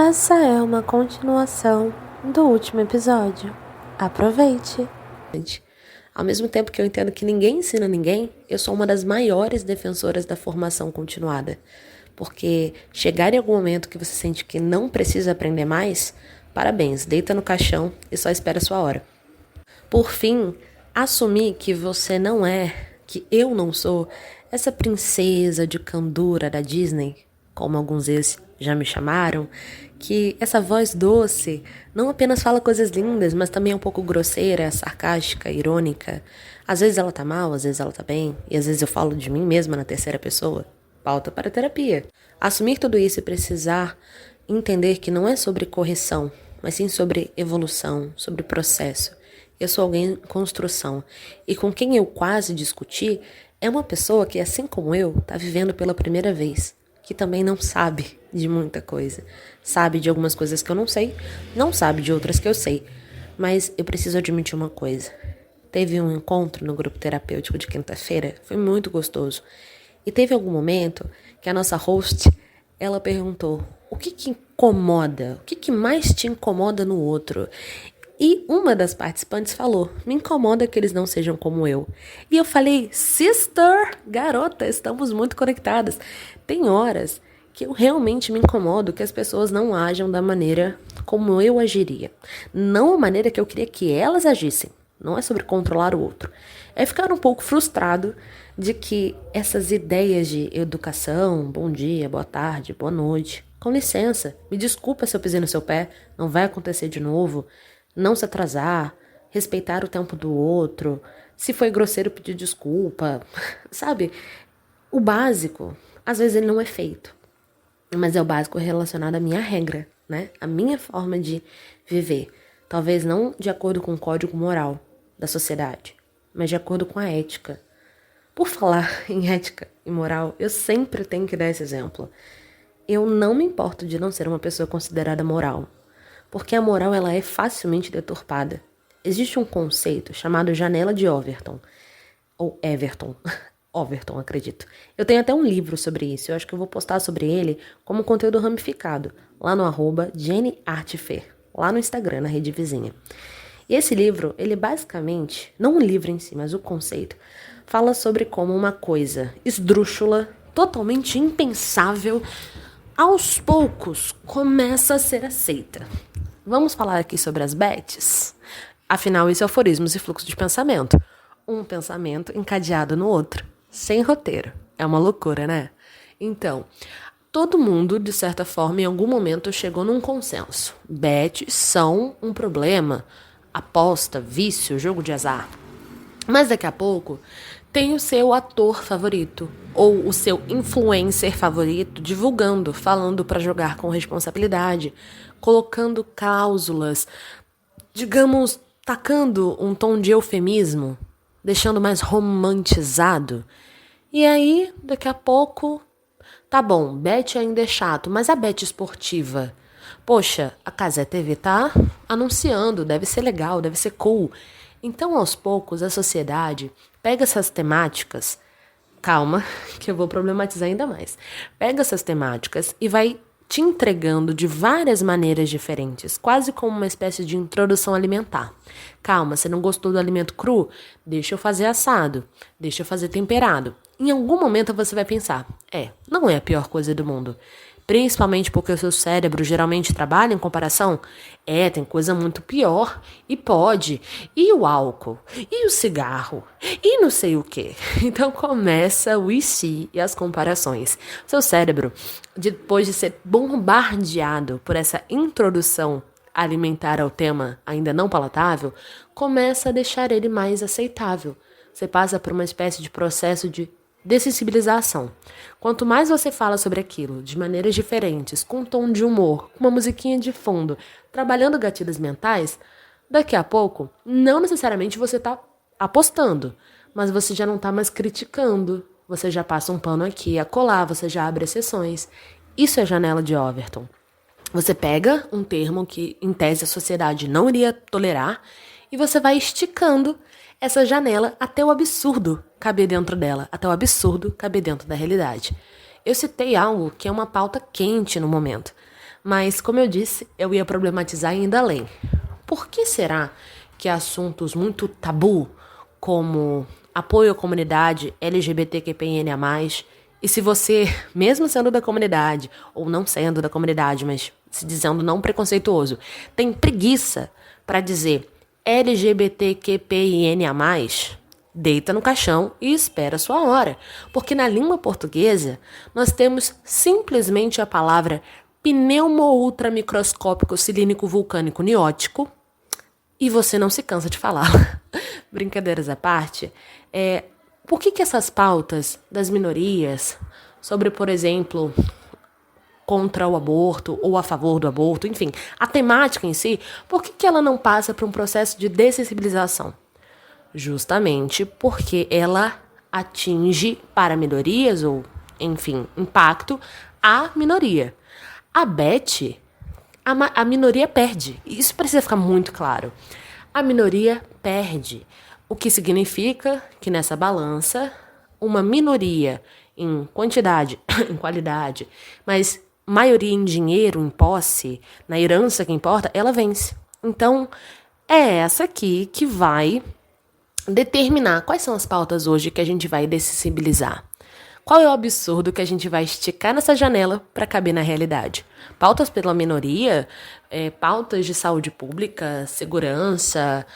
Essa é uma continuação do último episódio. Aproveite! Ao mesmo tempo que eu entendo que ninguém ensina ninguém, eu sou uma das maiores defensoras da formação continuada. Porque chegar em algum momento que você sente que não precisa aprender mais, parabéns, deita no caixão e só espera a sua hora. Por fim, assumir que você não é, que eu não sou, essa princesa de candura da Disney, como alguns ex já me chamaram, que essa voz doce não apenas fala coisas lindas, mas também é um pouco grosseira, sarcástica, irônica. Às vezes ela tá mal, às vezes ela tá bem, e às vezes eu falo de mim mesma na terceira pessoa. Pauta para terapia. Assumir tudo isso e precisar entender que não é sobre correção, mas sim sobre evolução, sobre processo. Eu sou alguém em construção, e com quem eu quase discuti é uma pessoa que, assim como eu, tá vivendo pela primeira vez, que também não sabe de muita coisa. Sabe de algumas coisas que eu não sei, não sabe de outras que eu sei. Mas eu preciso admitir uma coisa. Teve um encontro no grupo terapêutico de quinta-feira, foi muito gostoso. E teve algum momento que a nossa host, ela perguntou: o que incomoda? O que mais te incomoda no outro? E uma das participantes falou: me incomoda que eles não sejam como eu. E eu falei: sister, garota, estamos muito conectadas. Tem horas que eu realmente me incomodo que as pessoas não ajam da maneira como eu agiria. Não a maneira que eu queria que elas agissem. Não é sobre controlar o outro. É ficar um pouco frustrado de que essas ideias de educação, bom dia, boa tarde, boa noite, com licença, me desculpa se eu pisei no seu pé, não vai acontecer de novo, não se atrasar, respeitar o tempo do outro, se foi grosseiro pedir desculpa, sabe? O básico, às vezes ele não é feito, mas é o básico relacionado à minha regra, né? A minha forma de viver. Talvez não de acordo com o código moral da sociedade, mas de acordo com a ética. Por falar em ética e moral, eu sempre tenho que dar esse exemplo. Eu não me importo de não ser uma pessoa considerada moral, porque a moral ela é facilmente deturpada. Existe um conceito chamado janela de Overton, ou Everton, Overton, acredito. Eu tenho até um livro sobre isso, eu acho que eu vou postar sobre ele como conteúdo ramificado, lá no @JennyArtFer, lá no Instagram, na rede vizinha. E esse livro, ele basicamente, não o livro em si, mas o conceito, fala sobre como uma coisa esdrúxula, totalmente impensável, aos poucos começa a ser aceita. Vamos falar aqui sobre as bets? Afinal, isso é aforismos e fluxo de pensamento. Um pensamento encadeado no outro, sem roteiro. É uma loucura, né? Então, todo mundo, de certa forma, em algum momento chegou num consenso. Bets são um problema. Aposta, vício, jogo de azar. Mas daqui a pouco tem o seu ator favorito ou o seu influencer favorito divulgando, falando para jogar com responsabilidade, colocando cláusulas, digamos, tacando um tom de eufemismo, deixando mais romantizado. E aí, daqui a pouco, tá bom, bet ainda é chato, mas a bet esportiva, poxa, a Cazé TV tá anunciando, deve ser legal, deve ser cool. Então, aos poucos, a sociedade pega essas temáticas, calma, que eu vou problematizar ainda mais. Pega essas temáticas e vai te entregando de várias maneiras diferentes, quase como uma espécie de introdução alimentar. Calma, você não gostou do alimento cru? Deixa eu fazer assado, deixa eu fazer temperado. Em algum momento você vai pensar, não é a pior coisa do mundo. Principalmente porque o seu cérebro geralmente trabalha em comparação. Tem coisa muito pior. E pode. E o álcool? E o cigarro? E não sei o quê. Então começa o e se e as comparações. Seu cérebro, depois de ser bombardeado por essa introdução alimentar ao tema ainda não palatável, começa a deixar ele mais aceitável. Você passa por uma espécie de processo de dessensibilização. Quanto mais você fala sobre aquilo de maneiras diferentes, com um tom de humor, com uma musiquinha de fundo, trabalhando gatilhos mentais, daqui a pouco, não necessariamente você está apostando, mas você já não está mais criticando, você já passa um pano aqui e acolá, você já abre exceções. Isso é janela de Overton. Você pega um termo que, em tese, a sociedade não iria tolerar e você vai esticando essa janela até o absurdo caber dentro dela, até o absurdo caber dentro da realidade. Eu citei algo que é uma pauta quente no momento, Mas, como eu disse, eu ia problematizar ainda além. Por que será que assuntos muito tabu, como apoio à comunidade LGBTQIA+, e se você, mesmo sendo da comunidade, ou não sendo da comunidade, mas se dizendo não preconceituoso, tem preguiça para dizer LGBTQIA+, deita no caixão e espera a sua hora. Porque na língua portuguesa, nós temos simplesmente a palavra pneumo-ultramicroscópico cilínico vulcânico niótico, e você não se cansa de falar. Brincadeiras à parte, por que essas pautas das minorias, sobre, por exemplo, contra o aborto ou a favor do aborto, enfim, a temática em si, por que ela não passa por um processo de dessensibilização? Justamente porque ela atinge para minorias ou, enfim, impacto a minoria. A Beth, a minoria perde. Isso precisa ficar muito claro. A minoria perde. O que significa que nessa balança, uma minoria em quantidade, em qualidade, mas maioria em dinheiro, em posse, na herança que importa, ela vence. Então, é essa aqui que vai determinar quais são as pautas hoje que a gente vai dessensibilizar. Qual é o absurdo que a gente vai esticar nessa janela para caber na realidade? Pautas pela minoria, pautas de saúde pública, segurança,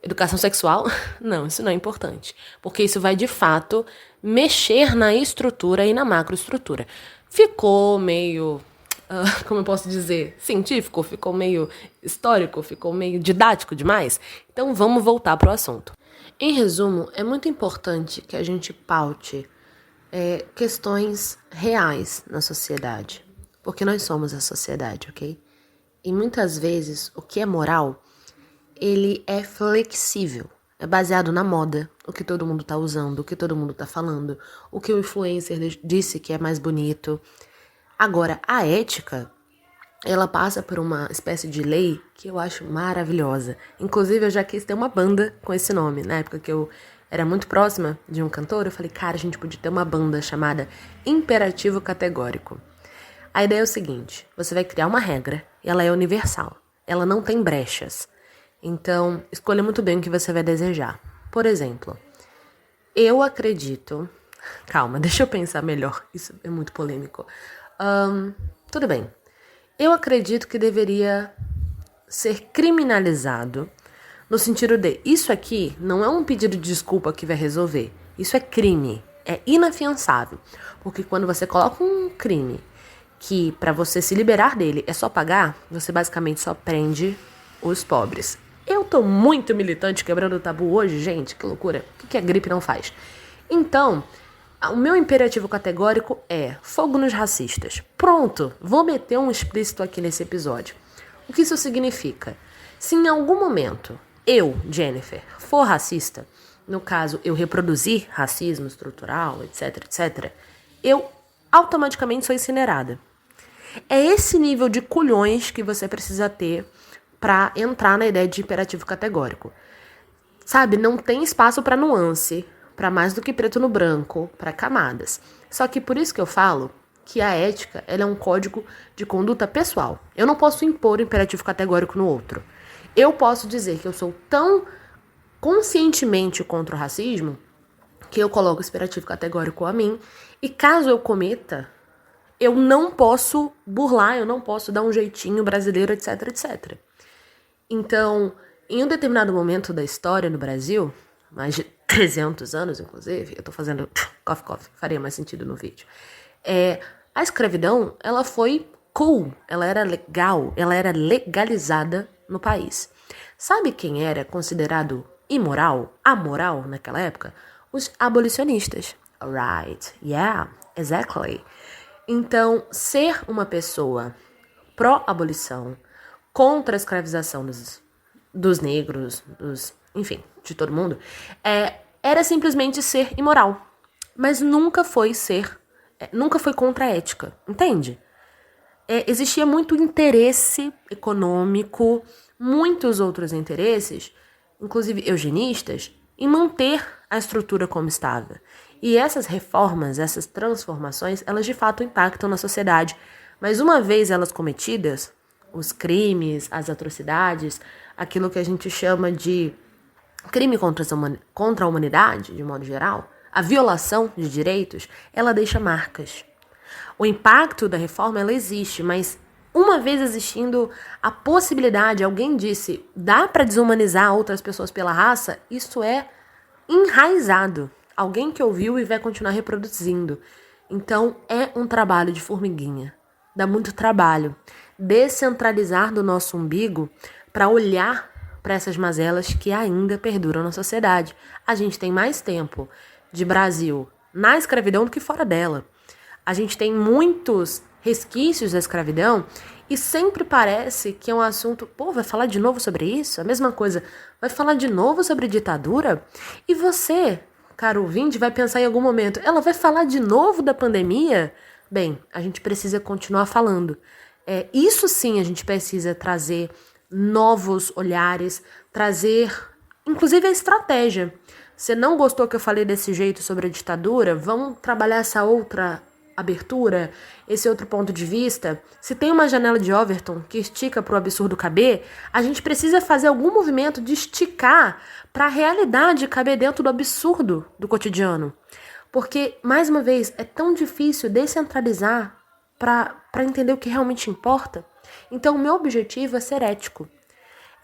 educação sexual? Não, isso não é importante. Porque isso vai, de fato, mexer na estrutura e na macroestrutura. Ficou meio, como eu posso dizer, científico, ficou meio histórico, ficou meio didático demais? Então vamos voltar para o assunto. Em resumo, é muito importante que a gente paute questões reais na sociedade, porque nós somos a sociedade, ok? E muitas vezes o que é moral, ele é flexível, é baseado na moda, o que todo mundo tá usando, o que todo mundo tá falando, o que o influencer disse que é mais bonito. Agora, a ética, ela passa por uma espécie de lei que eu acho maravilhosa. Inclusive, eu já quis ter uma banda com esse nome. Na época que eu era muito próxima de um cantor, eu falei, cara, a gente podia ter uma banda chamada Imperativo Categórico. A ideia é o seguinte, você vai criar uma regra e ela é universal. Ela não tem brechas. Então, escolha muito bem o que você vai desejar. Por exemplo, eu acredito... Calma, deixa eu pensar melhor. Isso é muito polêmico. Tudo bem. Eu acredito que deveria ser criminalizado no sentido de, isso aqui não é um pedido de desculpa que vai resolver. Isso é crime, é inafiançável. Porque quando você coloca um crime que para você se liberar dele é só pagar, você basicamente só prende os pobres. Eu tô muito militante quebrando o tabu hoje, gente, que loucura. O que a gripe não faz? Então, o meu imperativo categórico é fogo nos racistas. Pronto, vou meter um explícito aqui nesse episódio. O que isso significa? Se em algum momento eu, Jennifer, for racista, no caso eu reproduzir racismo estrutural, etc, etc, eu automaticamente sou incinerada. É esse nível de culhões que você precisa ter para entrar na ideia de imperativo categórico. Sabe, não tem espaço para nuance, para mais do que preto no branco, para camadas. Só que por isso que eu falo que a ética ela é um código de conduta pessoal. Eu não posso impor o imperativo categórico no outro. Eu posso dizer que eu sou tão conscientemente contra o racismo que eu coloco o imperativo categórico a mim, e caso eu cometa, eu não posso burlar, eu não posso dar um jeitinho brasileiro, etc, etc. Então, em um determinado momento da história no Brasil, mais de 300 anos, inclusive, eu tô fazendo cough, faria mais sentido no vídeo, a escravidão, ela foi cool, ela era legal, ela era legalizada no país. Sabe quem era considerado imoral, amoral naquela época? Os abolicionistas. Right, yeah, exactly. Então, ser uma pessoa pró-abolição, contra a escravização dos negros, enfim, de todo mundo, era simplesmente ser imoral. Mas nunca foi contra a ética, entende? Existia muito interesse econômico, muitos outros interesses, inclusive eugenistas, em manter a estrutura como estava. E essas reformas, essas transformações, elas de fato impactam na sociedade, Mas uma vez elas cometidas, os crimes, as atrocidades, aquilo que a gente chama de crime contra a humanidade, de modo geral, a violação de direitos, ela deixa marcas. O impacto da reforma, ela existe, mas uma vez existindo a possibilidade, alguém disse, dá para desumanizar outras pessoas pela raça, isso é enraizado. Alguém que ouviu e vai continuar reproduzindo. Então, é um trabalho de formiguinha. Dá muito trabalho. Descentralizar do nosso umbigo para olhar para essas mazelas que ainda perduram na sociedade. A gente tem mais tempo de Brasil na escravidão do que fora dela. A gente tem muitos resquícios da escravidão e sempre parece que é um assunto, vai falar de novo sobre isso? A mesma coisa, vai falar de novo sobre ditadura? E você, caro ouvinte, vai pensar em algum momento, ela vai falar de novo da pandemia? Bem, a gente precisa continuar falando. Isso sim a gente precisa trazer novos olhares, trazer, inclusive, a estratégia. Você não gostou que eu falei desse jeito sobre a ditadura? Vamos trabalhar essa outra abertura, esse outro ponto de vista. Se tem uma janela de Overton que estica para o absurdo caber, a gente precisa fazer algum movimento de esticar para a realidade caber dentro do absurdo do cotidiano. Porque, mais uma vez, é tão difícil descentralizar para entender o que realmente importa. Então, o meu objetivo é ser ético.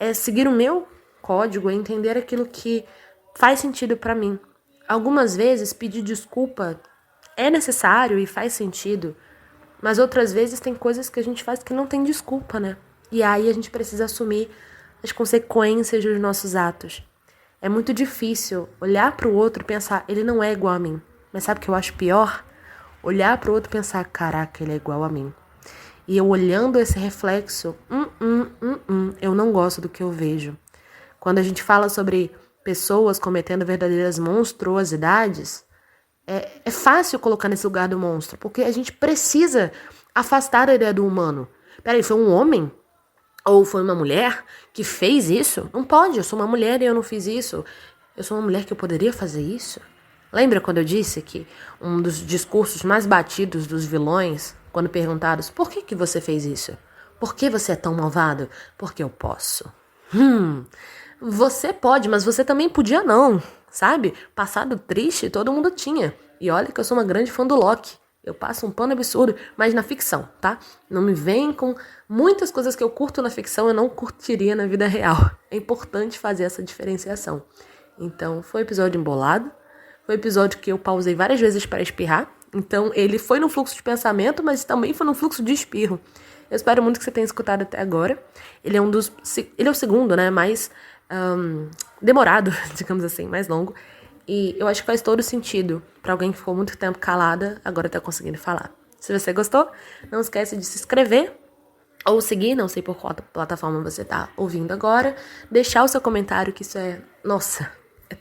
É seguir o meu código, é entender aquilo que faz sentido para mim. Algumas vezes, pedir desculpa é necessário e faz sentido, mas outras vezes tem coisas que a gente faz que não tem desculpa, né? E aí a gente precisa assumir as consequências dos nossos atos. É muito difícil olhar para o outro e pensar, ele não é igual a mim. Mas sabe o que eu acho pior? Olhar para o outro e pensar, caraca, ele é igual a mim. E eu olhando esse reflexo, eu não gosto do que eu vejo. Quando a gente fala sobre pessoas cometendo verdadeiras monstruosidades, é fácil colocar nesse lugar do monstro, porque a gente precisa afastar a ideia do humano. Peraí, foi um homem? Ou foi uma mulher que fez isso? Não pode, eu sou uma mulher e eu não fiz isso. Eu sou uma mulher que eu poderia fazer isso? Lembra quando eu disse que um dos discursos mais batidos dos vilões, quando perguntados, por que você fez isso? Por que você é tão malvado? Porque eu posso. Você pode, mas você também podia não, sabe? Passado triste todo mundo tinha. E olha que eu sou uma grande fã do Loki. Eu passo um pano absurdo, mas na ficção, tá? Não me vem com muitas coisas que eu curto na ficção, eu não curtiria na vida real. É importante fazer essa diferenciação. Então, foi um episódio embolado. Foi um episódio que eu pausei várias vezes para espirrar. Então, ele foi no fluxo de pensamento, mas também foi no fluxo de espirro. Eu espero muito que você tenha escutado até agora. Ele é o segundo, né, mais demorado, digamos assim, mais longo. E eu acho que faz todo sentido para alguém que ficou muito tempo calada, agora tá conseguindo falar. Se você gostou, não esquece de se inscrever ou seguir, não sei por qual plataforma você tá ouvindo agora. Deixar o seu comentário, que isso é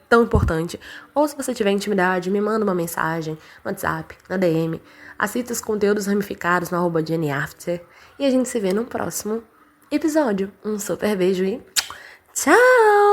tão importante. Ou se você tiver intimidade, me manda uma mensagem no WhatsApp, na DM. Assista os conteúdos ramificados no @JennyAfter. E a gente se vê no próximo episódio. Um super beijo e tchau!